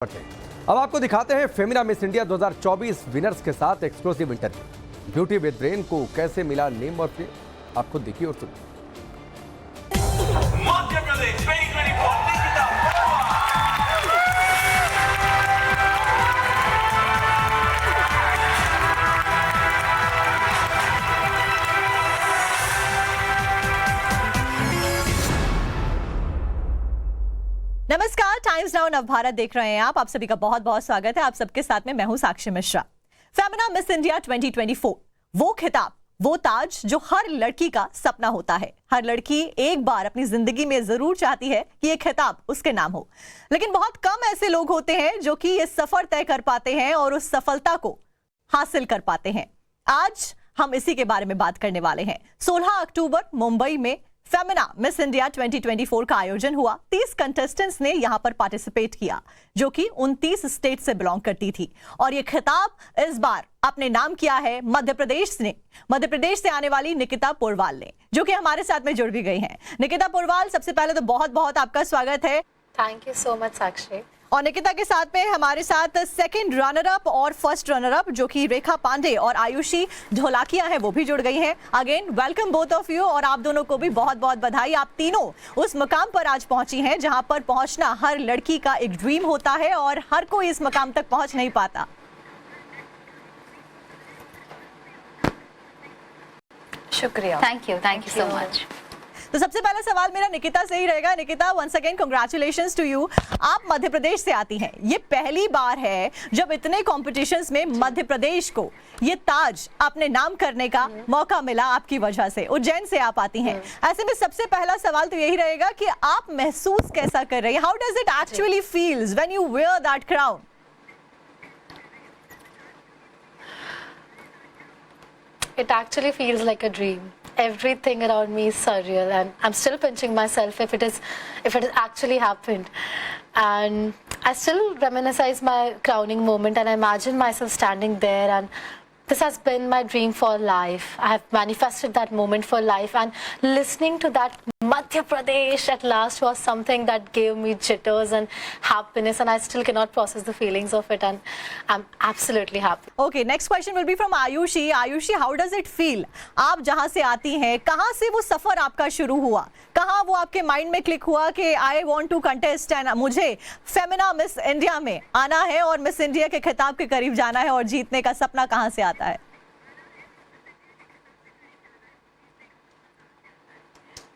अब आपको दिखाते हैं फेमिना मिस इंडिया 2024 विनर्स के साथ exclusive interview. Beauty with brain को कैसे मिला नेम और फेम, आप खुद देखिए और सुनिए। मध्य प्रदेश 2024 निकिता। नमस्कार, टाइम्स नाउ नवभारत देख रहे हैं आप सभी का बहुत बहुत स्वागत है। आप सबके साथ में मैं हूं साक्षी मिश्रा। फेमिना मिस इंडिया 2024 वो खिताब, वो ताज जो हर लड़की का सपना होता है। हर लड़की एक बार अपनी जिंदगी में जरूर चाहती है कि ये खिताब उसके नाम हो, लेकिन बहुत कम ऐसे लोग होते हैं जो कि ये सफर तय कर पाते हैं और उस सफलता को हासिल कर पाते हैं। आज हम इसी के बारे में बात करने वाले हैं। 16 अक्टूबर मुंबई में फेमिना मिस इंडिया 2024 का आयोजन हुआ। 30 कंटेस्टेंट्स ने यहां पर पार्टिसिपेट किया जो कि 29 स्टेट से बिलोंग करती थी, और ये खिताब इस बार अपने नाम किया है मध्य प्रदेश ने। मध्य प्रदेश से आने वाली निकिता पोरवाल ने, जो कि हमारे साथ में जुड़ भी गई हैं। निकिता पोरवाल, सबसे पहले तो बहुत बहुत आपका स्वागत है। थैंक यू सो मच साक्षी। और निकिता के साथ में हमारे साथ सेकंड रनर अप और फर्स्ट रनर अप जो कि रेखा पांडे और आयुषी ढोलाकिया है, वो भी जुड़ गई हैं। Again welcome both of you, और आप दोनों को भी बहुत बहुत बधाई। आप तीनों उस मकाम पर आज पहुंची हैं जहां पर पहुंचना हर लड़की का एक ड्रीम होता है और हर कोई इस मकाम तक पहुंच नहीं पाता। शुक्रिया। Thank you so much. तो सबसे पहला सवाल मेरा निकिता से ही रहेगा। Nikita, once again congratulations to you. आप मध्य प्रदेश से आती हैं। ये पहली बार है जब इतने कॉम्पिटिशन्स में मध्य प्रदेश को ये ताज अपने नाम करने का मौका मिला आपकी वजह से। उज्जैन से आप आती हैं। ऐसे में सबसे पहला सवाल तो यही रहेगा कि आप महसूस कैसा कर रही हैं? How does it actually feels when you wear that crown? It actually feels like a dream. Everything around me is surreal, and I'm still pinching myself if it has actually happened. And I still reminisce my crowning moment, and I imagine myself standing there, and this has been my dream for life. I have manifested that moment for life, and listening to that Madhya Pradesh at last was something that gave me jitters and happiness, and I still cannot process the feelings of it, and I'm absolutely happy. Okay, next question will be from Ayushi. Ayushi, how does it feel? आप जहां से आती हैं, कहां से वो सफर आपका शुरू हुआ? कहां वो आपके माइंड में क्लिक हुआ कि I want to contest and मुझे फेमिना मिस इंडिया में आना है और मिस इंडिया के खिताब के करीब जाना है और जीतने का सपना कहां से आता है?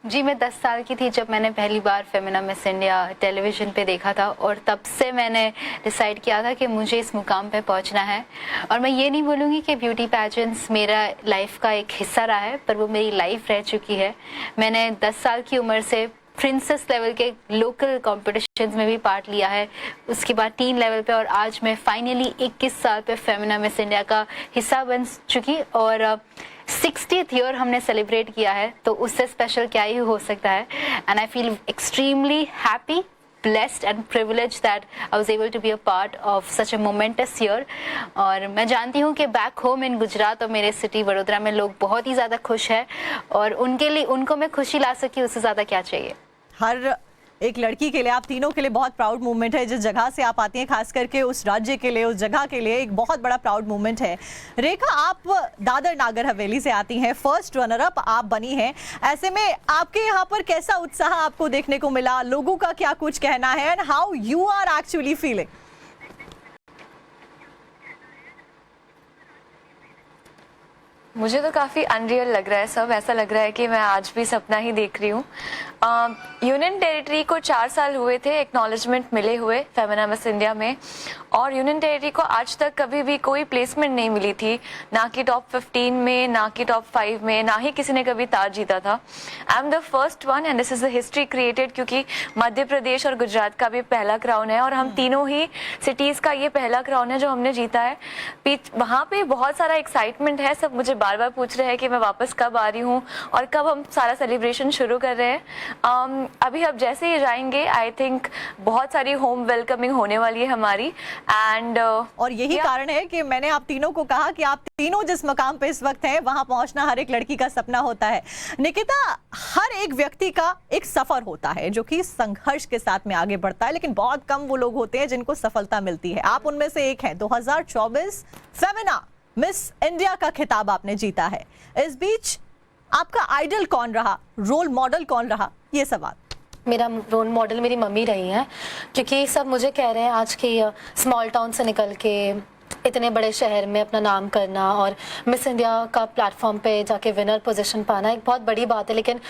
जी, मैं 10 साल की थी जब मैंने पहली बार फेमिना मिस इंडिया टेलीविज़न पे देखा था, और तब से मैंने डिसाइड किया था कि मुझे इस मुकाम पे पहुंचना है। और मैं ये नहीं बोलूँगी कि ब्यूटी पैजेंट्स मेरा लाइफ का एक हिस्सा रहा है, पर वो मेरी लाइफ रह चुकी है। मैंने 10 साल की उम्र से प्रिंसेस लेवल के लोकल कॉम्पिटिशन्स में भी पार्ट लिया है, उसके बाद टीन लेवल पे, और आज मैं फाइनली 21 साल पे फेमिना मिस इंडिया का हिस्सा बन चुकी। और 60th ईयर हमने सेलिब्रेट किया है, तो उससे स्पेशल क्या ही हो सकता है। And I feel extremely happy, blessed and privileged that I was able to be a part of such a momentous year. और मैं जानती हूँ कि बैक होम इन गुजरात और मेरे सिटी वडोदरा में लोग बहुत ही ज़्यादा खुश हैं, और उनके लिए, उनको मैं खुशी ला सकी, उससे ज़्यादा क्या चाहिए। हर एक लड़की के लिए, आप तीनों के लिए बहुत प्राउड मूवमेंट है। जिस जगह से आप आती हैं, खास करके उस राज्य के लिए, उस जगह के लिए एक बहुत बड़ा प्राउड मूवमेंट है। रेखा, आप दादर नागर हवेली से आती हैं, फर्स्ट रनर अप आप बनी हैं। ऐसे में आपके यहाँ पर कैसा उत्साह आपको देखने को मिला? लोगों का क्या कुछ कहना है, and how you are actually feeling? मुझे तो काफ़ी अनरियल लग रहा है सब। ऐसा लग रहा है कि मैं आज भी सपना ही देख रही हूँ। यूनियन टेरिटरी को 4 साल हुए थे एक्नॉलेजमेंट मिले हुए फेमिना मिस इंडिया में, और यूनियन टेरिटरी को आज तक कभी भी कोई प्लेसमेंट नहीं मिली थी, ना कि टॉप 15 में, ना कि टॉप 5 में, ना ही किसी ने कभी ताज जीता था। I am the first one, and this is the history created, क्योंकि मध्य प्रदेश और गुजरात का भी पहला क्राउन है, और हम तीनों ही सिटीज़ का ये पहला क्राउन है जो हमने जीता है। वहाँ पे बहुत सारा एक्साइटमेंट है, सब मुझे बार बार पूछ रहे हैं कि मैं वापस कब आ रही हूँ और कब हम सारा सेलिब्रेशन शुरू कर रहे हैं। अभी अब जैसे ही जाएंगे आई थिंक बहुत सारी होम वेलकमिंग होने वाली है हमारी एंड और यही कारण है कि मैंने आप तीनों को कहा कि आप तीनों जिस मकाम पे इस वक्त हैं वहां पहुंचना हर एक लड़की का सपना होता है। निकिता, हर एक व्यक्ति का एक सफर होता है जो कि संघर्ष के साथ में आगे बढ़ता है, लेकिन बहुत कम वो लोग होते हैं जिनको सफलता मिलती है। आप उनमें से एक हैं। 2024 फेमिना मिस इंडिया का खिताब आपने जीता है। इस बीच आपका आइडल कौन रहा, रोल मॉडल कौन रहा, ये सवाल। मेरा रोल मॉडल मेरी मम्मी रही हैं, क्योंकि सब मुझे कह रहे हैं आज की स्मॉल टाउन से निकल के इतने बड़े शहर में अपना नाम करना और मिस इंडिया का प्लेटफॉर्म पे जाके विनर पोजीशन पाना एक बहुत बड़ी बात है, लेकिन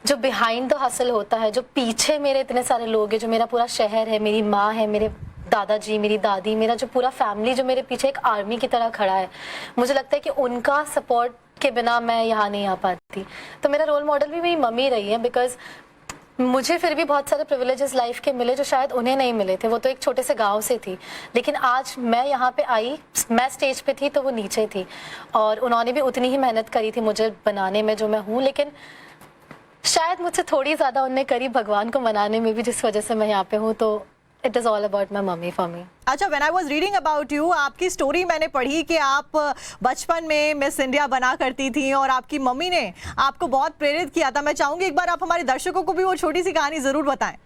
जो बिहाइंड द हसल होता है, जो पीछे मेरे इतने सारे लोग हैं, जो मेरा पूरा शहर है, मेरी माँ है, मेरे दादाजी, मेरी दादी, मेरा जो पूरा फैमिली जो मेरे पीछे एक आर्मी की तरह खड़ा है, मुझे लगता है कि उनका सपोर्ट के बिना मैं यहाँ नहीं आ पाती। तो मेरा रोल मॉडल भी मेरी मम्मी रही है, बिकॉज मुझे फिर भी बहुत सारे प्रिविलेजेस लाइफ के मिले जो शायद उन्हें नहीं मिले थे। वो तो एक छोटे से गांव से थी, लेकिन आज मैं यहाँ पे आई, मैं स्टेज पे थी तो वो नीचे थी, और उन्होंने भी उतनी ही मेहनत करी थी मुझे बनाने में जो मैं हूँ, लेकिन शायद मुझसे थोड़ी ज़्यादा उनने करी भगवान को मनाने में भी, जिस वजह से मैं यहाँ पे हूँ। तो it is all about my mummy for me. अच्छा, when I was reading about you, आपकी स्टोरी मैंने पढ़ी कि आप बचपन में मिस इंडिया बना करती थी और आपकी मम्मी ने आपको बहुत प्रेरित किया था। मैं चाहूंगी एक बार आप हमारे दर्शकों को भी वो छोटी सी कहानी जरूर बताएं।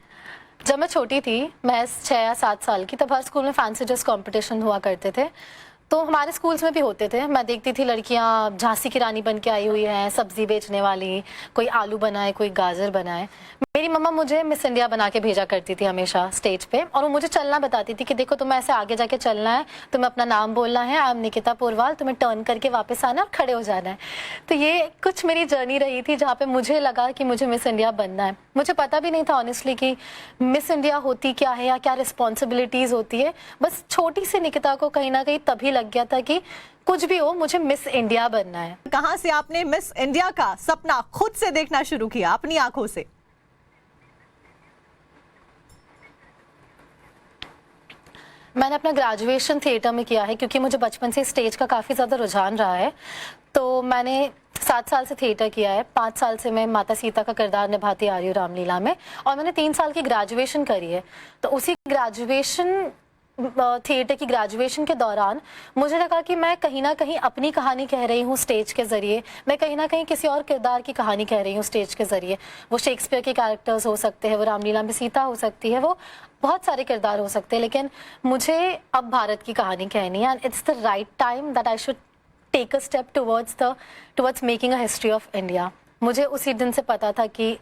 जब मैं छोटी थी, मैं 6 या 7 साल की, तब हर स्कूल में फैंसी ड्रेस कॉम्पिटिशन हुआ करते थे। तो हमारे स्कूल्स में भी होते थे। मैं देखती थी लड़कियां झांसी की रानी बन के आई हुई हैं, सब्जी बेचने वाली, कोई आलू बनाए, कोई गाजर बनाए। मेरी मम्मा मुझे मिस इंडिया बना के भेजा करती थी हमेशा स्टेज पे, और वो मुझे चलना बताती थी कि देखो तुम्हें ऐसे आगे जाके चलना है, तुम्हें अपना नाम बोलना है, आई एम निकिता पोरवाल, तुम्हें टर्न करके वापस आना और खड़े हो जाना है। तो ये कुछ मेरी जर्नी रही थी जहाँ पे मुझे लगा कि मुझे मिस इंडिया बनना है। मुझे पता भी नहीं था ऑनेस्टली कि मिस इंडिया होती क्या है या क्या रिस्पॉन्सिबिलिटीज़ होती है। बस छोटी सी निकिता को कहीं ना कहीं तभी लग गया था कि कुछ भी हो मुझे मिस इंडिया बनना है। कहाँ से आपने मिस इंडिया का सपना खुद से देखना शुरू किया अपनी आंखों से? मैंने अपना ग्रेजुएशन थिएटर में किया है, क्योंकि मुझे बचपन से स्टेज का काफ़ी ज़्यादा रुझान रहा है। तो मैंने 7 साल से थिएटर किया है। 5 साल से मैं माता सीता का किरदार निभाती आ रही हूँ रामलीला में, और मैंने 3 साल की ग्रेजुएशन करी है। तो उसी ग्रेजुएशन थिएटर की ग्रेजुएशन के दौरान मुझे लगा कि मैं कहीं ना कहीं अपनी कहानी कह रही हूँ स्टेज के ज़रिए, मैं कहीं ना कहीं किसी और किरदार की कहानी कह रही हूँ स्टेज के ज़रिए। वो शेक्सपियर के कैरेक्टर्स हो सकते हैं, वो रामलीला में सीता हो सकती है, वो बहुत सारे किरदार हो सकते हैं, लेकिन मुझे अब भारत की कहानी कहनी है। And it's the right time that I should take a step towards making a history of India. मुझे उसी दिन से पता था कि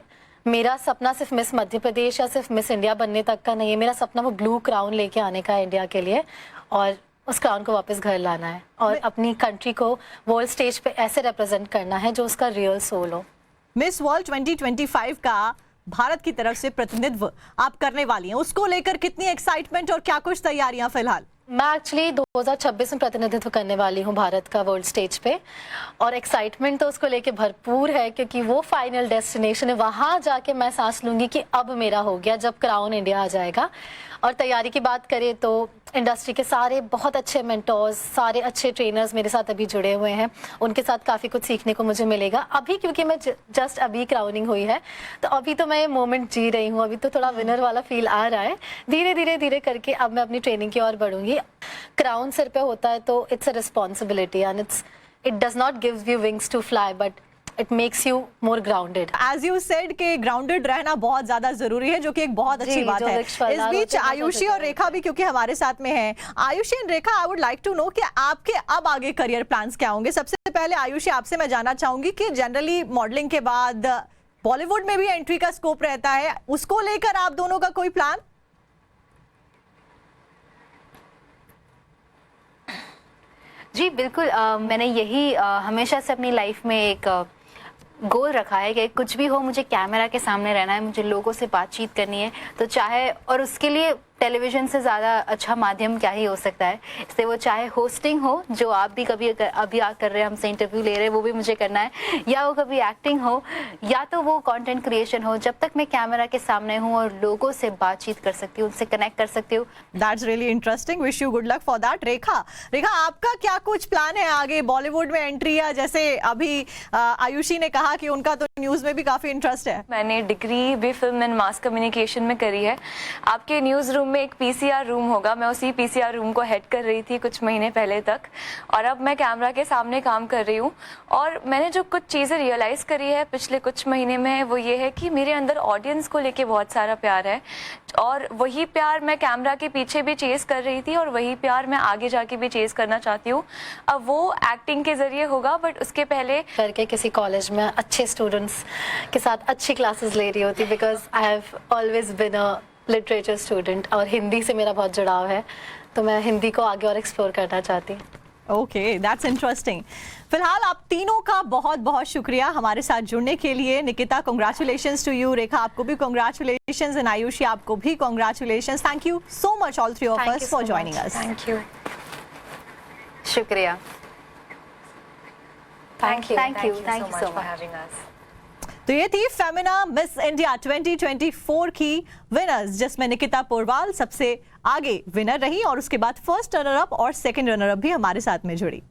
मेरा सपना सिर्फ मिस मध्य प्रदेश या सिर्फ मिस इंडिया बनने तक का नहीं है। मेरा सपना वो ब्लू क्राउन लेके आने का है इंडिया के लिए, और उस क्राउन को वापस घर लाना है और अपनी कंट्री को वर्ल्ड स्टेज पे ऐसे रिप्रेजेंट करना है जो उसका रियल सोल हो। मिस वर्ल्ड 2025 का भारत की तरफ से प्रतिनिधित्व आप करने वाली हैं, उसको लेकर कितनी एक्साइटमेंट और क्या कुछ तैयारियां फिलहाल? मैं एक्चुअली 2026 में प्रतिनिधित्व करने वाली हूँ भारत का वर्ल्ड स्टेज पे, और एक्साइटमेंट तो उसको लेके भरपूर है, क्योंकि वो फाइनल डेस्टिनेशन है। वहाँ जाके मैं सांस लूँगी कि अब मेरा हो गया, जब क्राउन इंडिया आ जाएगा। और तैयारी की बात करें तो इंडस्ट्री के सारे बहुत अच्छे मेंटोर्स, सारे अच्छे ट्रेनर्स मेरे साथ अभी जुड़े हुए हैं। उनके साथ काफ़ी कुछ सीखने को मुझे मिलेगा। अभी क्योंकि मैं जस्ट अभी क्राउनिंग हुई है, तो अभी तो मैं ये मोमेंट जी रही हूँ, अभी तो थोड़ा विनर वाला फील आ रहा है। धीरे धीरे करके अब मैं अपनी ट्रेनिंग की ओर बढ़ूंगी। क्राउन सिर पे होता है तो it's a responsibility, and it does not give you wings to fly, but it makes you more grounded. As you said कि ग्राउंडेड रहना बहुत ज्यादा जरूरी है, जो कि एक बहुत अच्छी बात है। इस बीच आयुषी और रेखा भी क्योंकि हमारे साथ में हैं। Ayushi and Rekha, I would like to know कि आपके अब आगे करियर प्लान्स क्या होंगे। सबसे पहले आयुषी, आपसे मैं जानना चाहूंगी कि जनरली मॉडलिंग के बाद बॉलीवुड में भी एंट्री का स्कोप रहता है, उसको लेकर आप दोनों का कोई प्लान? जी बिल्कुल, मैंने यही हमेशा से अपनी लाइफ में एक गोल रखा है कि कुछ भी हो मुझे कैमरा के सामने रहना है, मुझे लोगों से बातचीत करनी है। तो चाहे, और उसके लिए टेलीविजन से ज़्यादा अच्छा माध्यम क्या ही हो सकता है। इससे वो चाहे होस्टिंग हो, जो आप भी कभी अभी कर रहे हैं, हमसे इंटरव्यू ले रहे हैं, वो भी मुझे करना है, या वो कभी एक्टिंग हो, या तो वो कंटेंट क्रिएशन हो, जब तक मैं कैमरा के सामने हूँ और लोगों से बातचीत कर सकती हूँ, उनसे कनेक्ट कर सकती हूँ। That's really interesting, wish you good luck for that. Rekha, आपका क्या कुछ प्लान है आगे, बॉलीवुड में एंट्री, या जैसे अभी आयुषी ने कहा कि उनका तो न्यूज में भी काफी इंटरेस्ट है? मैंने डिग्री भी फिल्म एंड मास कम्युनिकेशन में करी है। आपके न्यूज़ रूम में एक पीसीआर रूम होगा, मैं उसी पीसीआर रूम को हेड कर रही थी कुछ महीने पहले तक, और अब मैं कैमरा के सामने काम कर रही हूँ। और मैंने जो कुछ चीज़ें रियलाइज़ करी है पिछले कुछ महीने में, वो ये है कि मेरे अंदर ऑडियंस को लेके बहुत सारा प्यार है, और वही प्यार मैं कैमरा के पीछे भी चेस कर रही थी, और वही प्यार मैं आगे जाके भी चेस करना चाहती हूँ। अब वो एक्टिंग के जरिए होगा, बट उसके पहले करके किसी कॉलेज में अच्छे स्टूडेंट्स के साथ अच्छी क्लासेस ले रही होती, because I have always been a literature student, और हिंदी से मेरा बहुत जुड़ाव है, तो मैं हिंदी को आगे और एक्सप्लोर करना चाहती हूँ। Okay, that's interesting. फिलहाल आप तीनों का बहुत बहुत शुक्रिया हमारे साथ जुड़ने के लिए। Nikita, congratulations to you. Rekha, आपको भी कांग्रेचुलेशंस, एंड आयुषी, आपको भी congratulations. Thank you so much all three of us for joining us. Thank you. शुक्रिया। Thank you Thank you so so much for much. having us. तो ये थी फेमिना मिस इंडिया 2024 की winners, जिसमें निकिता पोरवाल सबसे आगे विनर रही, और उसके बाद फर्स्ट रनर अप और सेकंड रनर अप भी हमारे साथ में जुड़ी।